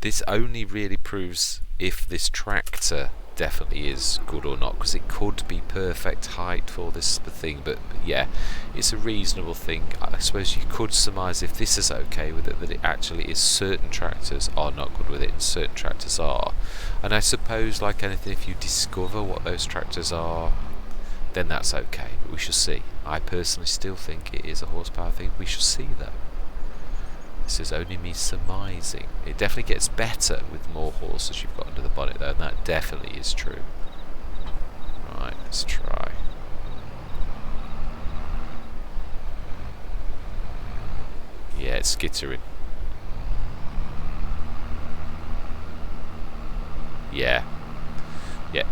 This only really proves if this tractor definitely is good or not, because it could be perfect height for this thing, but yeah, it's a reasonable thing. I suppose you could surmise if this is okay with it, that it actually is. Certain tractors are not good with it and certain tractors are, and I suppose like anything, if you discover what those tractors are, then that's okay, but we shall see. I personally still think it is a horsepower thing. We shall see though. This is only me surmising. It definitely gets better with more horses you've got under the bonnet though, and that definitely is true. Right, let's try. Yeah, it's skittering. Yeah. Yeah.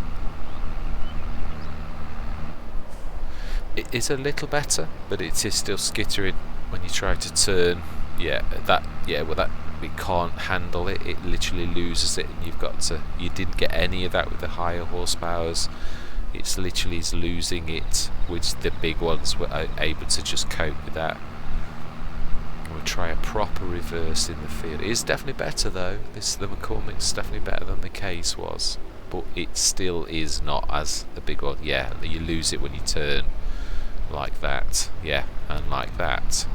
It is a little better, but it is still skittering when you try to turn. Yeah, we can't handle it. It literally loses it, and you didn't get any of that with the higher horsepowers. It's literally is losing it, which the big ones were able to just cope with that. We'll try a proper reverse in the field. It is definitely better though. The McCormick's definitely better than the Case was, but it still is not as the big one. Yeah, you lose it when you turn like that. Yeah, and like that.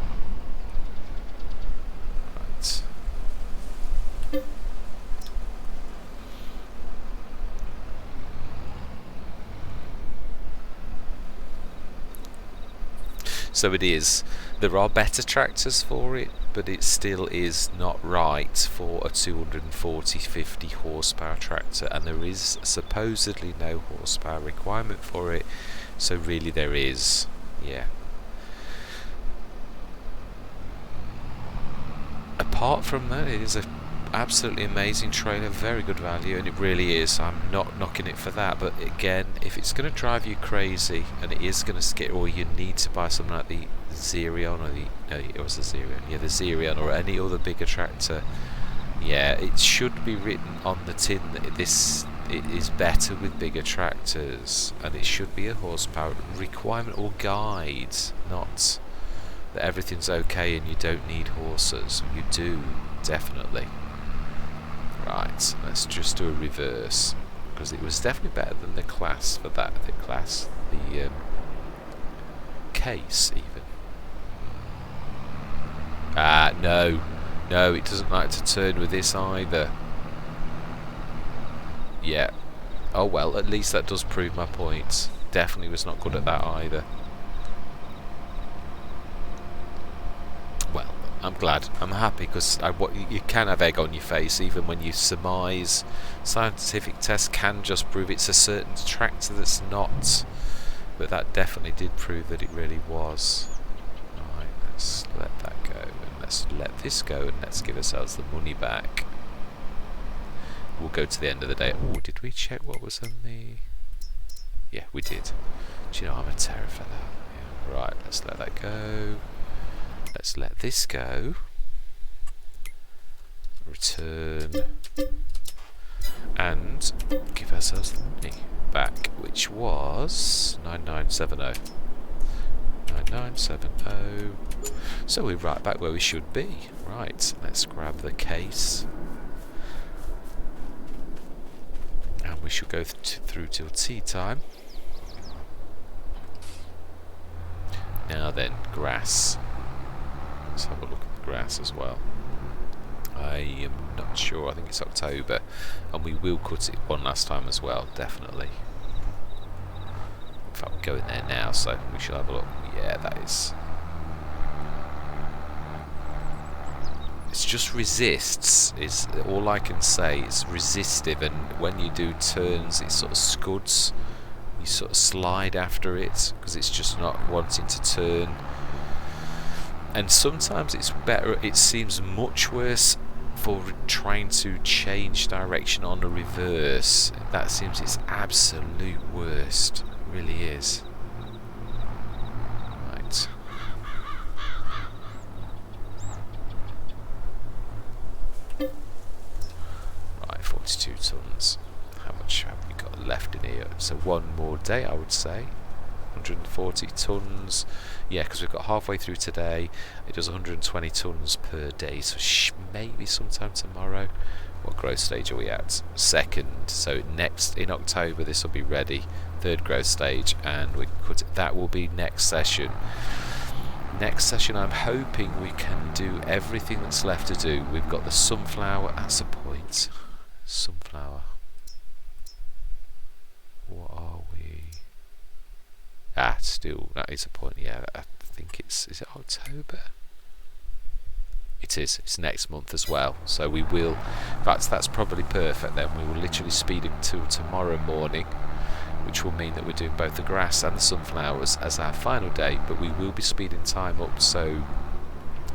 So it is. There are better tractors for it, but it still is not right for a 240-50 horsepower tractor, and there is supposedly no horsepower requirement for it. So really there is. Yeah. Apart from that, it is a absolutely amazing trailer, very good value, and it really is. I'm not knocking it for that, but again, if it's going to drive you crazy and it is going to skip, or you need to buy something like the Xerion or it was the Xerion, yeah, the Xerion or any other bigger tractor, yeah, it should be written on the tin that it is better with bigger tractors, and it should be a horsepower requirement or guide, not that everything's okay and you don't need horses. You do, definitely. Right, let's just do a reverse, because it was definitely better than the Class for that. The Class, the Case even. No, it doesn't like to turn with this either. Yeah. Oh well, at least that does prove my point. Definitely was not good at that either. Well, I'm glad. I'm happy, because you can have egg on your face even when you surmise. Scientific tests can just prove it's a certain tractor that's not, but that definitely did prove that it really was. Right, let's let that go, and let's let this go, and let's give ourselves the money back. We'll go to the end of the day. Oh, did we check what was on the... Yeah, we did. Do you know, I'm a terror for that. Yeah. Right, let's let that go. Let's let this go. Return. And give ourselves the money back, which was 9970. 9970. So we're right back where we should be. Right, let's grab the case. And we should go through till tea time. Now then, grass. Let's have a look at the grass as well. I am not sure. I think it's October, and we will cut it one last time as well, definitely. In fact, we're going there now, so we shall have a look. Yeah, that is. It's just resists, is all I can say. It's resistive, and when you do turns, it sort of scuds. You sort of slide after it because it's just not wanting to turn. And sometimes it's better. It seems much worse for trying to change direction on a reverse. That seems its absolute worst. It really is. Right. Right, 42 tons. How much have we got left in here? So one more day, I would say. 140 tons. Yeah, because we've got halfway through today. It does 120 tons per day. So maybe sometime tomorrow. What growth stage are we at? Second. So next in October, this will be ready. Third growth stage, and that will be next session. Next session, I'm hoping we can do everything that's left to do. We've got the sunflower. That's a point. Sunflower. What are we? Still, that is a point. Yeah, I think is it October? It is. It's next month as well. So we will. In fact, that's probably perfect. Then we will literally speed it till tomorrow morning, which will mean that we're doing both the grass and the sunflowers as our final day. But we will be speeding time up. So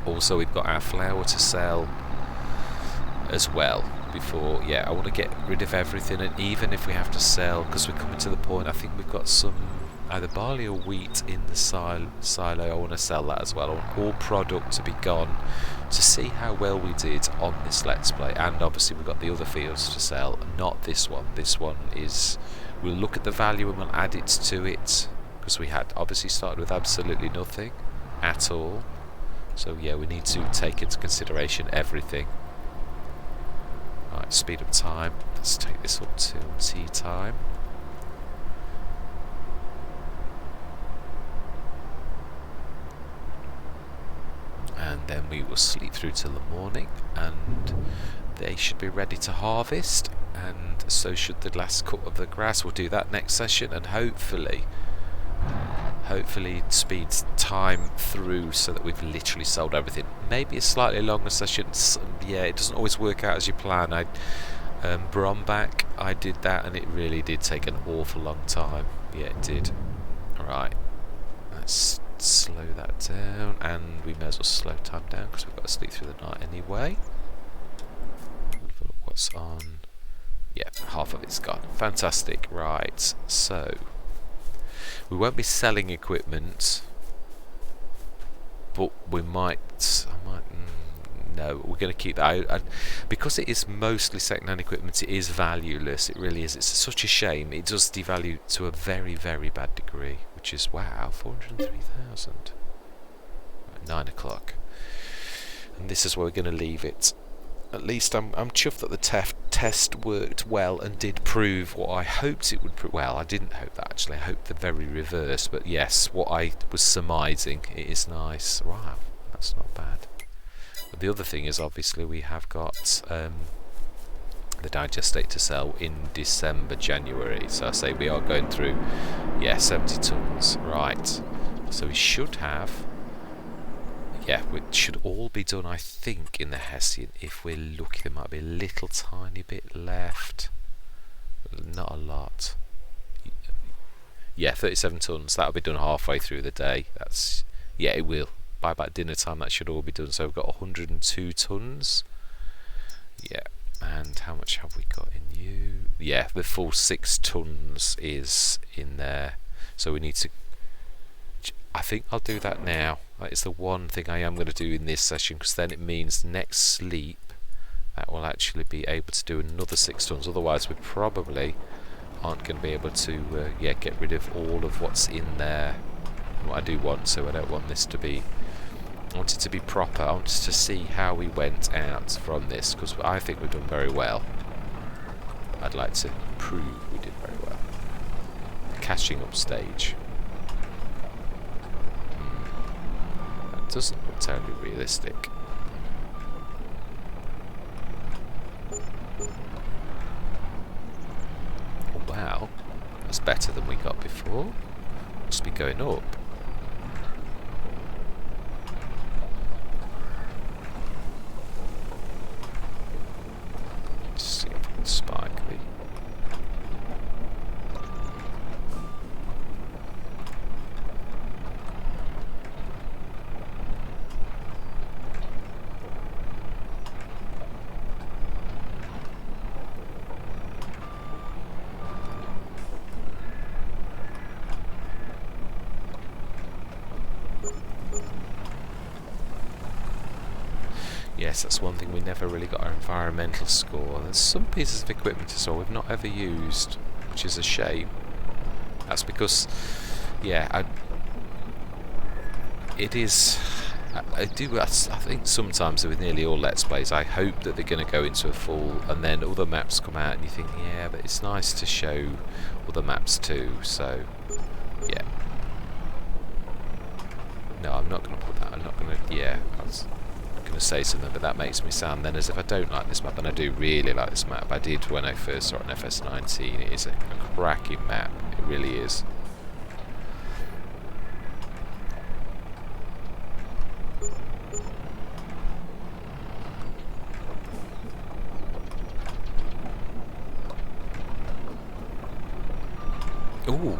also we've got our flour to sell as well. Before, yeah, I want to get rid of everything, and even if we have to sell, because we're coming to the point, I think we've got some either barley or wheat in the silo. I want to sell that as well. I want all product to be gone to see how well we did on this Let's Play, and obviously we've got the other fields to sell, not this one. This one is, we'll look at the value and we'll add it to it, because we had obviously started with absolutely nothing at all. So yeah, we need to take into consideration everything. Right, speed up time. Let's take this up to tea time. And then we will sleep through till the morning, and they should be ready to harvest, and so should the last cut of the grass. We'll do that next session, and hopefully speed time through so that we've literally sold everything. Maybe a slightly longer session. Yeah, it doesn't always work out as you plan. Bromback, I did that, and it really did take an awful long time. Yeah, it did. Alright, let's slow that down, and we may as well slow time down because we've got to sleep through the night anyway. Look what's on. Yeah, half of it's gone. Fantastic. Right, so we won't be selling equipment, but we might. No, we're going to keep that. Because it is mostly second-hand equipment, it is valueless. It really is. It's such a shame. It does devalue to a very, very bad degree, which is, wow, 403,000. 9 o'clock. And this is where we're going to leave it. At least I'm chuffed that the test worked well and did prove what I hoped it would prove. Well, I didn't hope that, actually. I hoped the very reverse. But yes, what I was surmising, it is nice. Wow, that's not bad. But the other thing is, obviously, we have got the digestate to sell in December, January. So I say we are going through, yeah, 70 tons. Right. So we should have, yeah, it should all be done, I think, in the Hessian. If we're lucky, there might be a little tiny bit left. Not a lot. Yeah, 37 tons. That'll be done halfway through the day. That's, yeah, it will. By about dinner time, that should all be done. So we've got 102 tons. Yeah. And how much have we got in you? Yeah, the full 6 tons is in there. So we need to, I think I'll do that now. That is the one thing I am going to do in this session, because then it means next sleep that will actually be able to do another 6 tons. Otherwise we probably aren't going to be able to yeah, get rid of all of what's in there. What I do want, so I don't want this to be, I want it to be proper. I want to see how we went out from this, because I think we've done very well. I'd like to prove we did very well. Catching up stage. doesn't look terribly realistic. Oh, wow, that's better than we got before. Must be going up. Let's see if we can spike the... Yes, that's one thing we never really got our environmental score. There's some pieces of equipment as well we've not ever used, which is a shame. That's because, yeah, it is. I think sometimes with nearly all Let's Plays, I hope that they're going to go into a full, and then other maps come out, and you think, yeah, but it's nice to show other maps too. So, yeah. No, I'm not going to put that. I'm not going to. Yeah. To say something, but that makes me sound then as if I don't like this map, and I do really like this map. I did when I first saw it on FS19. It is a cracking map, it really is. Ooh,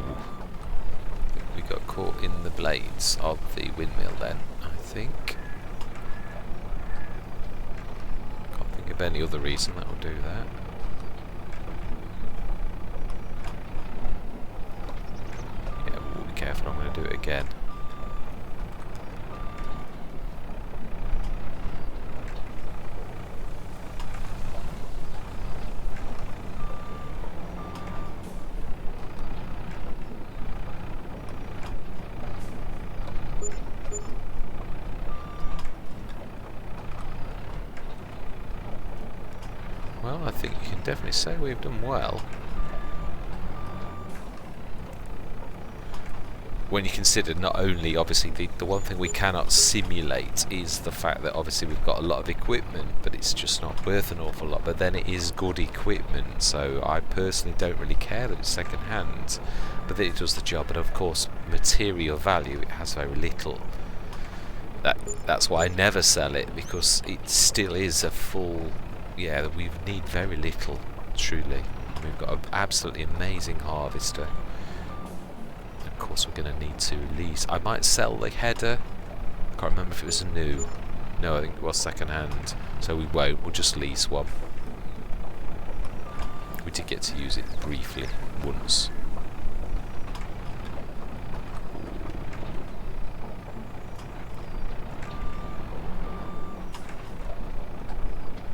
we got caught in the blades of the windmill then, I think. Of any other reason that will do that. Yeah, we'll be careful, I'm going to do it again. Well, I think you can definitely say we've done well. When you consider not only, obviously, the one thing we cannot simulate is the fact that obviously we've got a lot of equipment, but it's just not worth an awful lot. But then it is good equipment, so I personally don't really care that it's second hand, but that it does the job. And of course, material value, it has very little. That's why I never sell it, because it still is a full... Yeah, we need very little, truly. We've got an absolutely amazing harvester. Of course, we're going to need to lease. I might sell the header. I can't remember if it was a new. No, I think it was second hand. So we won't. We'll just lease one. We did get to use it briefly once.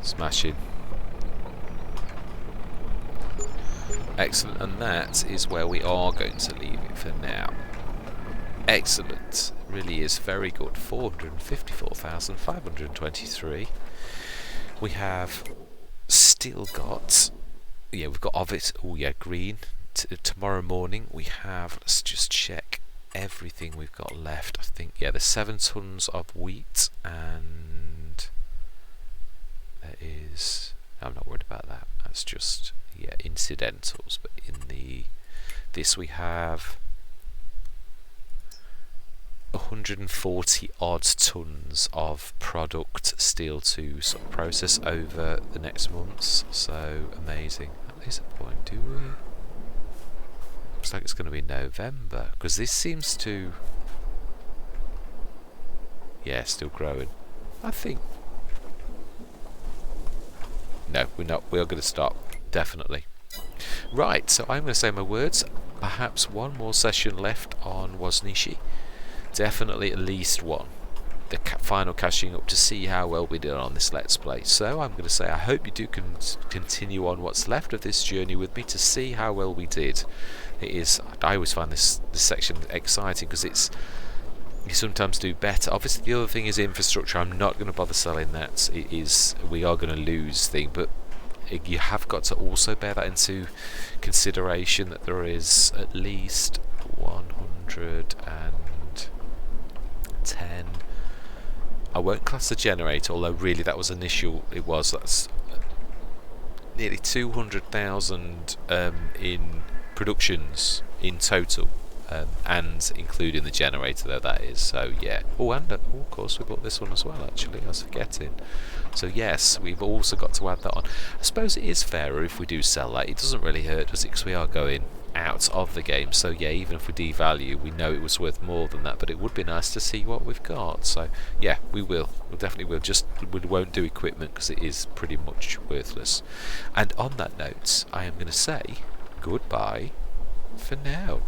Smashing. Excellent, and that is where we are going to leave it for now. Excellent, really is very good. 454,523. We have still got, yeah, we've got of it. Oh yeah, green. Tomorrow morning we have. Let's just check everything we've got left. I think, yeah, there's 7 tons of wheat, and there is. I'm not worried about that. That's just, yeah, incidentals. But in this we have 140 odd tons of product still to sort of process over the next months. So amazing. At least a point, do we? Looks like it's going to be November, because this seems to, yeah, still growing. I think. No, we're not. We are going to stop. Definitely. Right, so I'm going to say my words. Perhaps one more session left on WOSNICE. Definitely at least one. The final cashing up to see how well we did on this Let's Play. So I'm going to say I hope you do continue on what's left of this journey with me to see how well we did. It is. I always find this section exciting because it's. You sometimes do better. Obviously, the other thing is infrastructure. I'm not going to bother selling that. It is, we are going to lose thing, but you have got to also bear that into consideration that there is at least 110 I won't class the generator, although really that was initial. That's nearly 200,000 in productions in total, and including the generator, though, that is. So yeah. Oh, and of course we bought this one as well, actually, I was forgetting. So yes, we've also got to add that on. I suppose it is fairer if we do sell that. It doesn't really hurt, does it, because we are going out of the game. So yeah, even if we devalue, we know it was worth more than that, but it would be nice to see what we've got. So yeah, we definitely will. Just we won't do equipment because it is pretty much worthless. And on that note, I am going to say goodbye for now.